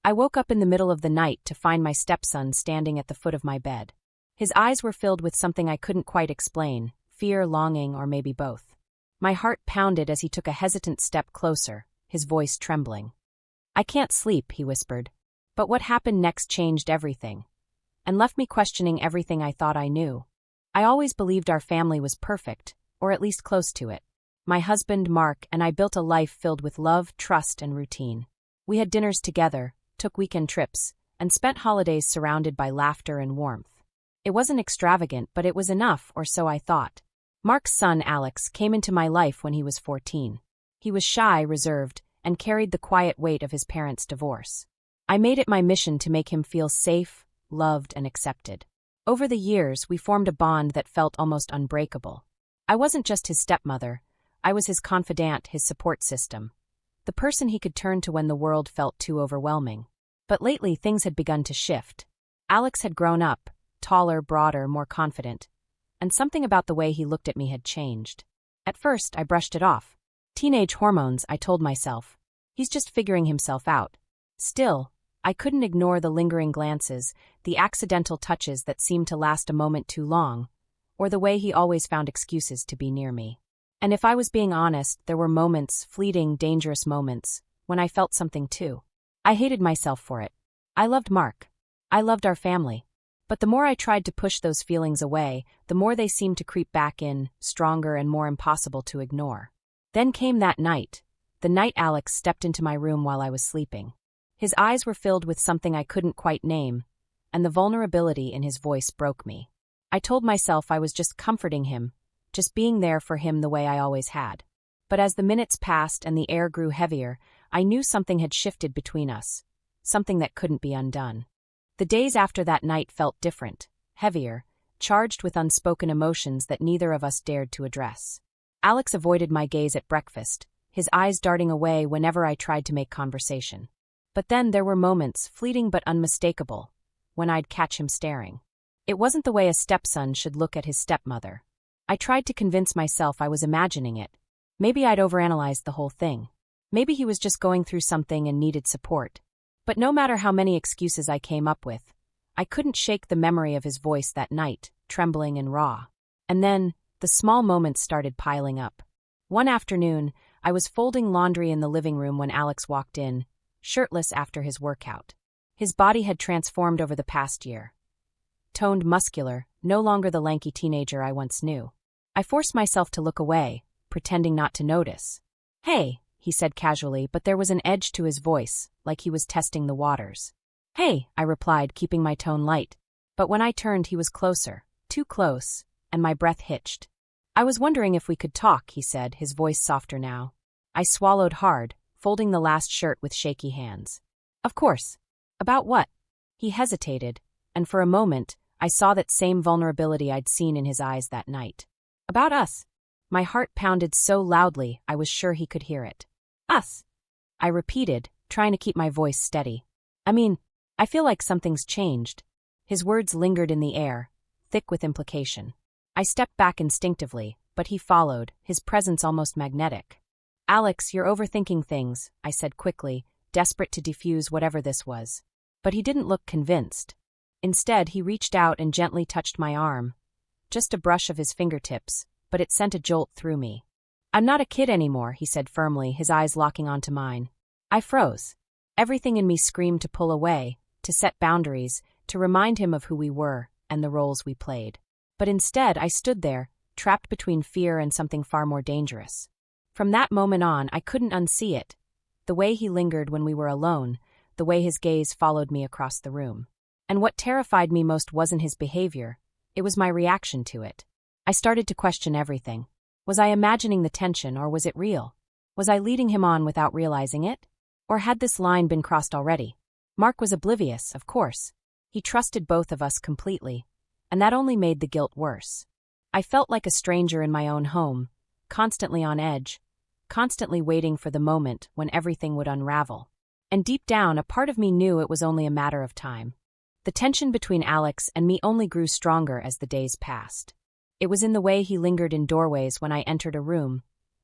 I woke up in the middle of the night to find my stepson standing at the foot of my bed. His eyes were filled with something I couldn't quite explain, fear, longing, or maybe both. My heart pounded as he took a hesitant step closer, his voice trembling. "I can't sleep," he whispered. But what happened next changed everything, and left me questioning everything I thought I knew. I always believed our family was perfect, or at least close to it. My husband, Mark, and I built a life filled with love, trust, and routine. We had dinners together, took weekend trips, and spent holidays surrounded by laughter and warmth. It wasn't extravagant, but it was enough, or so I thought. Mark's son, Alex, came into my life when he was 14. He was shy, reserved, and carried the quiet weight of his parents' divorce. I made it my mission to make him feel safe, loved, and accepted. Over the years, we formed a bond that felt almost unbreakable. I wasn't just his stepmother, I was his confidant, his support system. The person he could turn to when the world felt too overwhelming. But lately, things had begun to shift. Alex had grown up, taller, broader, more confident, and something about the way he looked at me had changed. At first, I brushed it off. Teenage hormones, I told myself. He's just figuring himself out. Still, I couldn't ignore the lingering glances, the accidental touches that seemed to last a moment too long, or the way he always found excuses to be near me. And if I was being honest, there were moments, fleeting, dangerous moments, when I felt something too. I hated myself for it. I loved Mark. I loved our family. But the more I tried to push those feelings away, the more they seemed to creep back in, stronger and more impossible to ignore. Then came that night, the night Alex stepped into my room while I was sleeping. His eyes were filled with something I couldn't quite name, and the vulnerability in his voice broke me. I told myself I was just comforting him, just being there for him the way I always had. But as the minutes passed and the air grew heavier, I knew something had shifted between us, something that couldn't be undone. The days after that night felt different, heavier, charged with unspoken emotions that neither of us dared to address. Alex avoided my gaze at breakfast, his eyes darting away whenever I tried to make conversation. But then there were moments, fleeting but unmistakable, when I'd catch him staring. It wasn't the way a stepson should look at his stepmother. I tried to convince myself I was imagining it. Maybe I'd overanalyzed the whole thing. Maybe he was just going through something and needed support. But no matter how many excuses I came up with, I couldn't shake the memory of his voice that night, trembling and raw. And then, the small moments started piling up. One afternoon, I was folding laundry in the living room when Alex walked in, shirtless after his workout. His body had transformed over the past year. Toned, muscular, no longer the lanky teenager I once knew. I forced myself to look away, pretending not to notice. "Hey," he said casually, but there was an edge to his voice, like he was testing the waters. "Hey," I replied, keeping my tone light. But when I turned, he was closer, too close, and my breath hitched. "I was wondering if we could talk," he said, his voice softer now. I swallowed hard, folding the last shirt with shaky hands. "Of course. About what?" He hesitated, and for a moment, I saw that same vulnerability I'd seen in his eyes that night. "About us." My heart pounded so loudly I was sure he could hear it. "Us," I repeated, trying to keep my voice steady. "I mean, I feel like something's changed." His words lingered in the air, thick with implication. I stepped back instinctively, but he followed, his presence almost magnetic. "Alex, you're overthinking things," I said quickly, desperate to defuse whatever this was. But he didn't look convinced. Instead, he reached out and gently touched my arm. Just a brush of his fingertips, but it sent a jolt through me. "I'm not a kid anymore," he said firmly, his eyes locking onto mine. I froze. Everything in me screamed to pull away, to set boundaries, to remind him of who we were and the roles we played. But instead, I stood there, trapped between fear and something far more dangerous. From that moment on, I couldn't unsee it. The way he lingered when we were alone, the way his gaze followed me across the room. And what terrified me most wasn't his behavior, it was my reaction to it. I started to question everything. Was I imagining the tension, or was it real? Was I leading him on without realizing it? Or had this line been crossed already? Mark was oblivious, of course. He trusted both of us completely, and that only made the guilt worse. I felt like a stranger in my own home, constantly on edge, constantly waiting for the moment when everything would unravel. And deep down, a part of me knew it was only a matter of time. The tension between Alex and me only grew stronger as the days passed. It was in the way he lingered in doorways when I entered a room,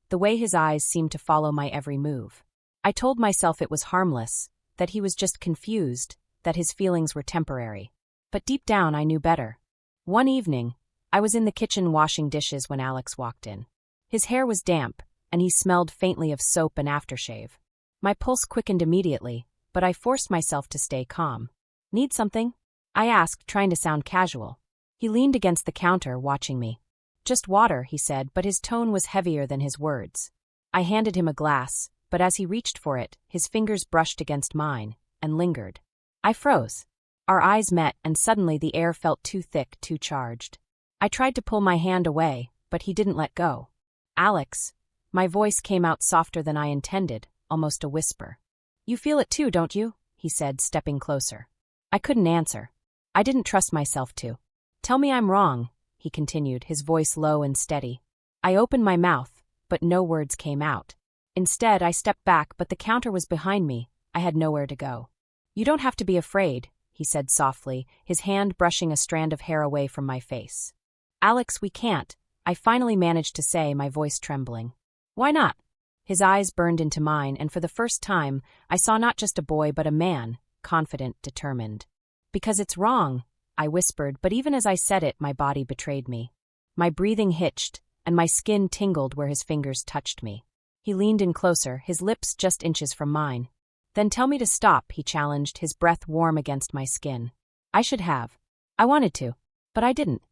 the way his eyes seemed to follow my every move. I told myself it was harmless, that he was just confused, that his feelings were temporary. But deep down I knew better. One evening, I was in the kitchen washing dishes when Alex walked in. His hair was damp, and he smelled faintly of soap and aftershave. My pulse quickened immediately, but I forced myself to stay calm. "Need something?" I asked, trying to sound casual. He leaned against the counter, watching me. "Just water," he said, but his tone was heavier than his words. I handed him a glass, but as he reached for it, his fingers brushed against mine, and lingered. I froze. Our eyes met, and suddenly the air felt too thick, too charged. I tried to pull my hand away, but he didn't let go. "Alex." My voice came out softer than I intended, almost a whisper. "You feel it too, don't you?" he said, stepping closer. I couldn't answer. I didn't trust myself to. "Tell me I'm wrong," he continued, his voice low and steady. I opened my mouth, but no words came out. Instead, I stepped back, but the counter was behind me. I had nowhere to go. "You don't have to be afraid," he said softly, his hand brushing a strand of hair away from my face. "Alex, we can't," I finally managed to say, my voice trembling. "Why not?" His eyes burned into mine, and for the first time, I saw not just a boy but a man, confident, determined. "Because it's wrong," I whispered, but even as I said it, my body betrayed me. My breathing hitched, and my skin tingled where his fingers touched me. He leaned in closer, his lips just inches from mine. "Then tell me to stop," he challenged, his breath warm against my skin. I should have. I wanted to, but I didn't.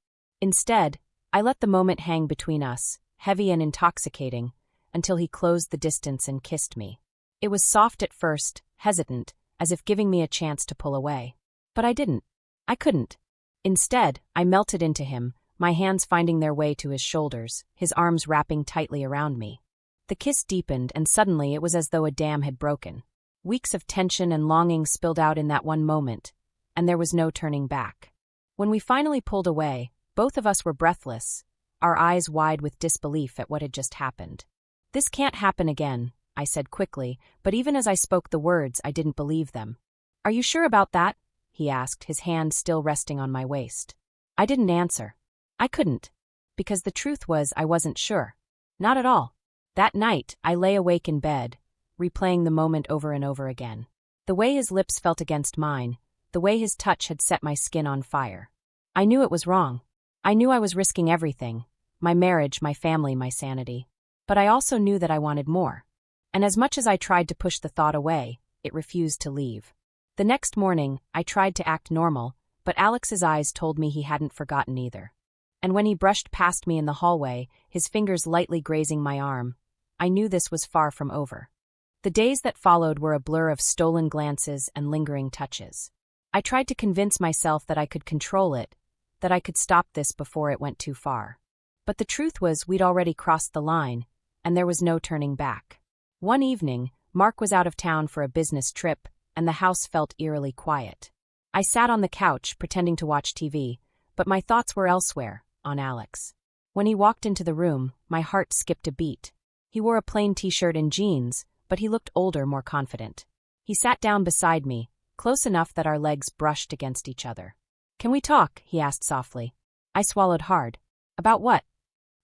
Instead, I let the moment hang between us, heavy and intoxicating, until he closed the distance and kissed me. It was soft at first, hesitant, as if giving me a chance to pull away. But I didn't. I couldn't. Instead, I melted into him, my hands finding their way to his shoulders, his arms wrapping tightly around me. The kiss deepened, and suddenly it was as though a dam had broken. Weeks of tension and longing spilled out in that one moment, and there was no turning back. When we finally pulled away, both of us were breathless, our eyes wide with disbelief at what had just happened. "This can't happen again," I said quickly, but even as I spoke the words, I didn't believe them. "Are you sure about that?" he asked, his hand still resting on my waist. I didn't answer. I couldn't. Because the truth was, I wasn't sure. Not at all. That night, I lay awake in bed, replaying the moment over and over again. The way his lips felt against mine, the way his touch had set my skin on fire. I knew it was wrong. I knew I was risking everything, my marriage, my family, my sanity. But I also knew that I wanted more. And as much as I tried to push the thought away, it refused to leave. The next morning, I tried to act normal, but Alex's eyes told me he hadn't forgotten either. And when he brushed past me in the hallway, his fingers lightly grazing my arm, I knew this was far from over. The days that followed were a blur of stolen glances and lingering touches. I tried to convince myself that I could control it, that I could stop this before it went too far. But the truth was, we'd already crossed the line, and there was no turning back. One evening, Mark was out of town for a business trip, and the house felt eerily quiet. I sat on the couch, pretending to watch TV, but my thoughts were elsewhere, on Alex. When he walked into the room, my heart skipped a beat. He wore a plain t-shirt and jeans, but he looked older, more confident. He sat down beside me, close enough that our legs brushed against each other. "Can we talk?" he asked softly. I swallowed hard. "About what?"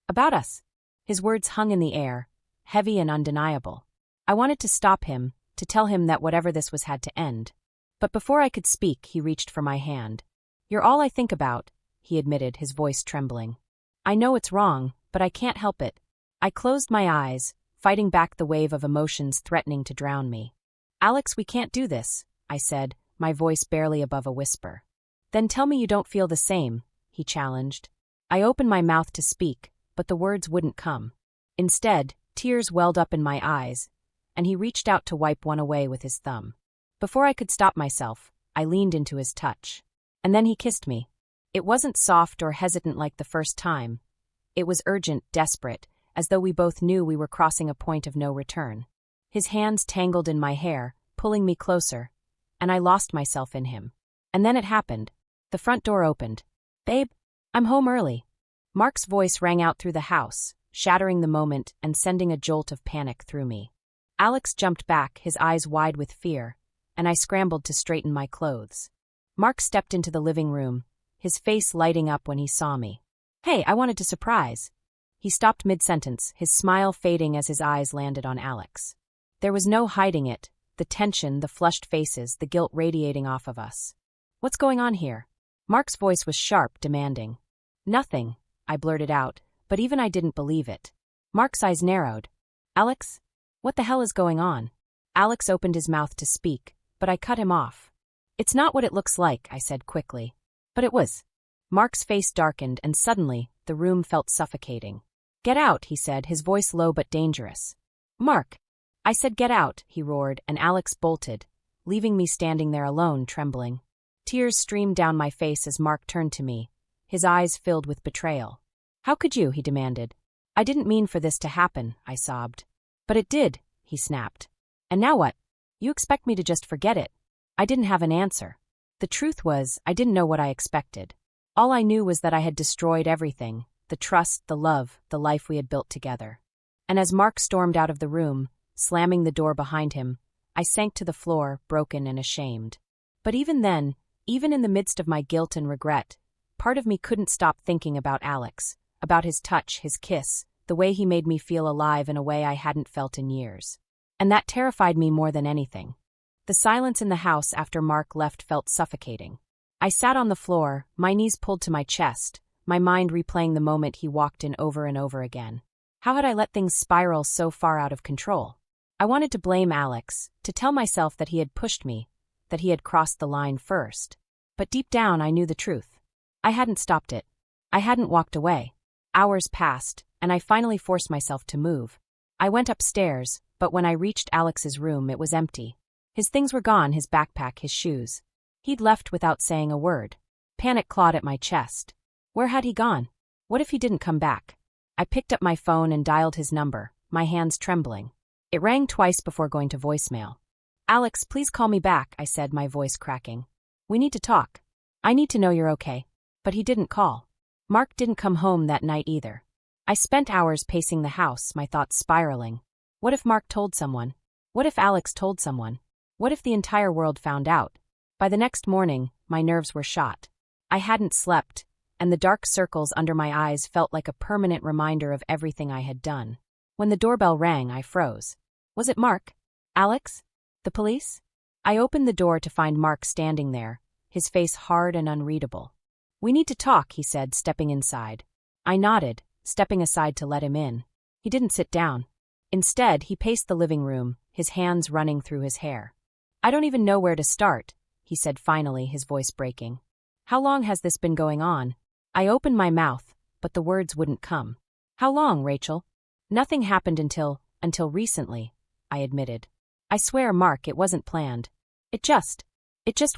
"About us." His words hung in the air, heavy and undeniable. I wanted to stop him, to tell him that whatever this was had to end. But before I could speak, he reached for my hand. "You're all I think about," he admitted, his voice trembling. "I know it's wrong, but I can't help it." I closed my eyes, fighting back the wave of emotions threatening to drown me. "Alex, we can't do this," I said, my voice barely above a whisper. "Then tell me you don't feel the same," he challenged. I opened my mouth to speak, but the words wouldn't come. Instead, tears welled up in my eyes, and he reached out to wipe one away with his thumb. Before I could stop myself, I leaned into his touch. And then he kissed me. It wasn't soft or hesitant like the first time. It was urgent, desperate, as though we both knew we were crossing a point of no return. His hands tangled in my hair, pulling me closer, and I lost myself in him. And then it happened. The front door opened. "Babe, I'm home early." Mark's voice rang out through the house, shattering the moment and sending a jolt of panic through me. Alex jumped back, his eyes wide with fear, and I scrambled to straighten my clothes. Mark stepped into the living room, his face lighting up when he saw me. "Hey, I wanted to surprise." He stopped mid-sentence, his smile fading as his eyes landed on Alex. There was no hiding it, the tension, the flushed faces, the guilt radiating off of us. "What's going on here?" Mark's voice was sharp, demanding. "Nothing," I blurted out, but even I didn't believe it. Mark's eyes narrowed. "Alex? What the hell is going on?" Alex opened his mouth to speak, but I cut him off. "It's not what it looks like," I said quickly. But it was. Mark's face darkened, and suddenly, the room felt suffocating. "Get out," he said, his voice low but dangerous. "Mark!" I said get out, he roared, and Alex bolted, leaving me standing there alone, trembling. Tears streamed down my face as Mark turned to me, his eyes filled with betrayal. "How could you?" he demanded. "I didn't mean for this to happen," I sobbed. "But it did," he snapped. "And now what? You expect me to just forget it?" I didn't have an answer. The truth was, I didn't know what I expected. All I knew was that I had destroyed everything, the trust, the love, the life we had built together. And as Mark stormed out of the room, slamming the door behind him, I sank to the floor, broken and ashamed. But even then, even in the midst of my guilt and regret, part of me couldn't stop thinking about Alex, about his touch, his kiss, the way he made me feel alive in a way I hadn't felt in years. And that terrified me more than anything. The silence in the house after Mark left felt suffocating. I sat on the floor, my knees pulled to my chest, my mind replaying the moment he walked in over and over again. How had I let things spiral so far out of control? I wanted to blame Alex, to tell myself that he had pushed me, that he had crossed the line first. But deep down I knew the truth. I hadn't stopped it. I hadn't walked away. Hours passed, and I finally forced myself to move. I went upstairs, but when I reached Alex's room it was empty. His things were gone, his backpack, his shoes. He'd left without saying a word. Panic clawed at my chest. Where had he gone? What if he didn't come back? I picked up my phone and dialed his number, my hands trembling. It rang twice before going to voicemail. "Alex, please call me back," I said, my voice cracking. "We need to talk. I need to know you're okay." But he didn't call. Mark didn't come home that night either. I spent hours pacing the house, my thoughts spiraling. What if Mark told someone? What if Alex told someone? What if the entire world found out? By the next morning, my nerves were shot. I hadn't slept, and the dark circles under my eyes felt like a permanent reminder of everything I had done. When the doorbell rang, I froze. Was it Mark? Alex? The police? I opened the door to find Mark standing there, his face hard and unreadable. "We need to talk," he said, stepping inside. I nodded, stepping aside to let him in. He didn't sit down. Instead, he paced the living room, his hands running through his hair. "I don't even know where to start," he said finally, his voice breaking. "How long has this been going on?" I opened my mouth, but the words wouldn't come. "How long, Rachel?" "Nothing happened until recently," I admitted. "I swear, Mark, it wasn't planned. It just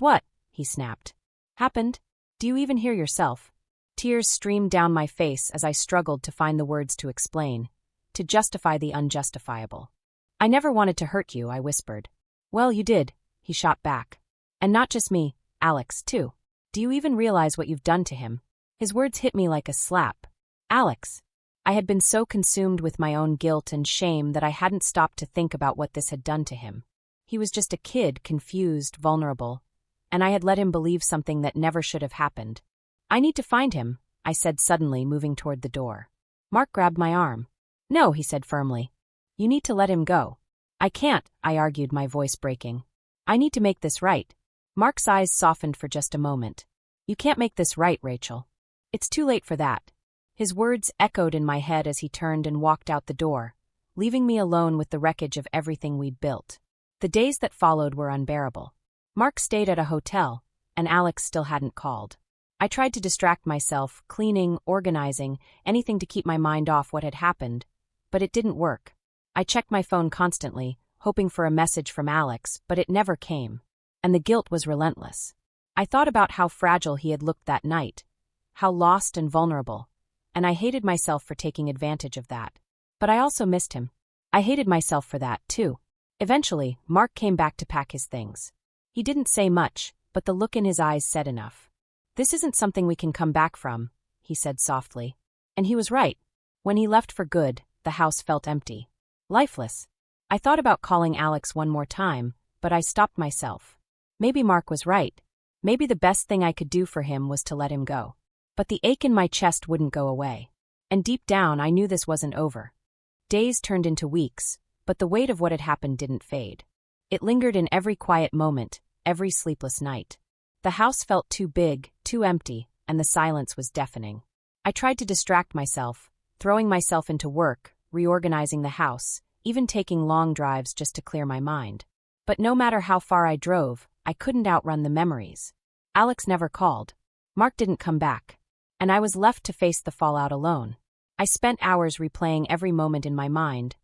what?" he snapped. "Happened? Do you even hear yourself?" Tears streamed down my face as I struggled to find the words to explain, to justify the unjustifiable. "I never wanted to hurt you," I whispered. "Well, you did," he shot back. "And not just me, Alex, too. Do you even realize what you've done to him?" His words hit me like a slap. "Alex." I had been so consumed with my own guilt and shame that I hadn't stopped to think about what this had done to him. He was just a kid, confused, vulnerable, and I had let him believe something that never should have happened. "I need to find him," I said suddenly, moving toward the door. Mark grabbed my arm. "No," he said firmly. "You need to let him go." "I can't," I argued, my voice breaking. "I need to make this right." Mark's eyes softened for just a moment. "You can't make this right, Rachel. It's too late for that." His words echoed in my head as he turned and walked out the door, leaving me alone with the wreckage of everything we'd built. The days that followed were unbearable. Mark stayed at a hotel, and Alex still hadn't called. I tried to distract myself, cleaning, organizing, anything to keep my mind off what had happened, but it didn't work. I checked my phone constantly, hoping for a message from Alex, but it never came. And the guilt was relentless. I thought about how fragile he had looked that night, how lost and vulnerable, and I hated myself for taking advantage of that. But I also missed him. I hated myself for that, too. Eventually, Mark came back to pack his things. He didn't say much, but the look in his eyes said enough. "This isn't something we can come back from," he said softly. And he was right. When he left for good, the house felt empty. Lifeless. I thought about calling Alex one more time, but I stopped myself. Maybe Mark was right. Maybe the best thing I could do for him was to let him go. But the ache in my chest wouldn't go away. And deep down, I knew this wasn't over. Days turned into weeks, but the weight of what had happened didn't fade. It lingered in every quiet moment, every sleepless night. The house felt too big, too empty, and the silence was deafening. I tried to distract myself, throwing myself into work, reorganizing the house, even taking long drives just to clear my mind. But no matter how far I drove, I couldn't outrun the memories. Alex never called. Mark didn't come back. And I was left to face the fallout alone. I spent hours replaying every moment in my mind,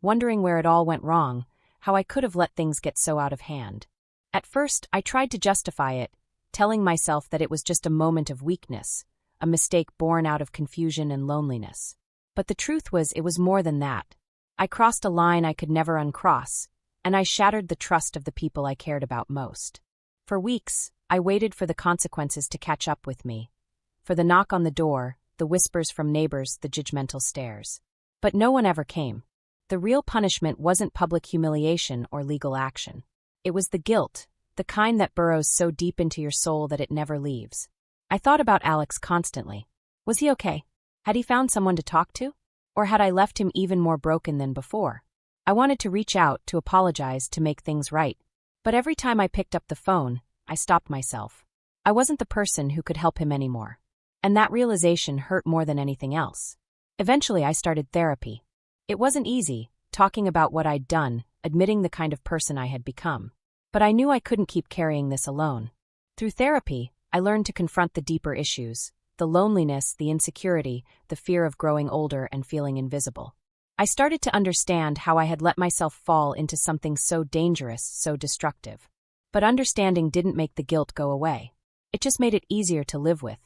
wondering where it all went wrong, how I could have let things get so out of hand. At first, I tried to justify it, telling myself that it was just a moment of weakness, a mistake born out of confusion and loneliness. But the truth was, it was more than that. I crossed a line I could never uncross, and I shattered the trust of the people I cared about most. For weeks, I waited for the consequences to catch up with me, for the knock on the door, the whispers from neighbors, the judgmental stares. But no one ever came. The real punishment wasn't public humiliation or legal action. It was the guilt, the kind that burrows so deep into your soul that it never leaves. I thought about Alex constantly. Was he okay? Had he found someone to talk to? Or had I left him even more broken than before? I wanted to reach out, to apologize, to make things right. But every time I picked up the phone, I stopped myself. I wasn't the person who could help him anymore. And that realization hurt more than anything else. Eventually, I started therapy. It wasn't easy, talking about what I'd done, admitting the kind of person I had become. But I knew I couldn't keep carrying this alone. Through therapy, I learned to confront the deeper issues, the loneliness, the insecurity, the fear of growing older and feeling invisible. I started to understand how I had let myself fall into something so dangerous, so destructive. But understanding didn't make the guilt go away. It just made it easier to live with.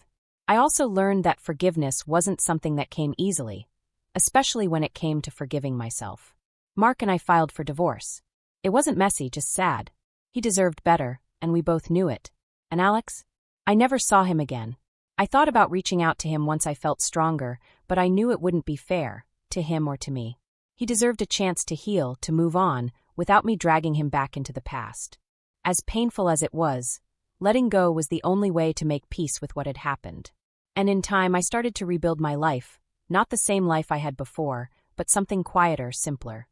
I also learned that forgiveness wasn't something that came easily, especially when it came to forgiving myself. Mark and I filed for divorce. It wasn't messy, just sad. He deserved better, and we both knew it. And Alex? I never saw him again. I thought about reaching out to him once I felt stronger, but I knew it wouldn't be fair, to him or to me. He deserved a chance to heal, to move on, without me dragging him back into the past. As painful as it was, letting go was the only way to make peace with what had happened. And in time, I started to rebuild my life, not the same life I had before, but something quieter, simpler.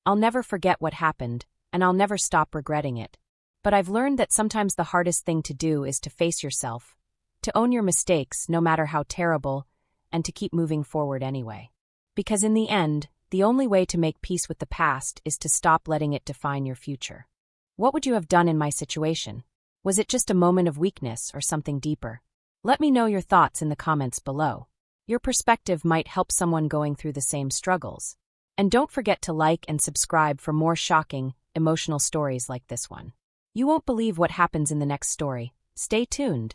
I'll never forget what happened, and I'll never stop regretting it. But I've learned that sometimes the hardest thing to do is to face yourself, to own your mistakes, no matter how terrible, and to keep moving forward anyway. Because in the end, the only way to make peace with the past is to stop letting it define your future. What would you have done in my situation? Was it just a moment of weakness or something deeper? Let me know your thoughts in the comments below. Your perspective might help someone going through the same struggles. And don't forget to like and subscribe for more shocking, emotional stories like this one. You won't believe what happens in the next story. Stay tuned.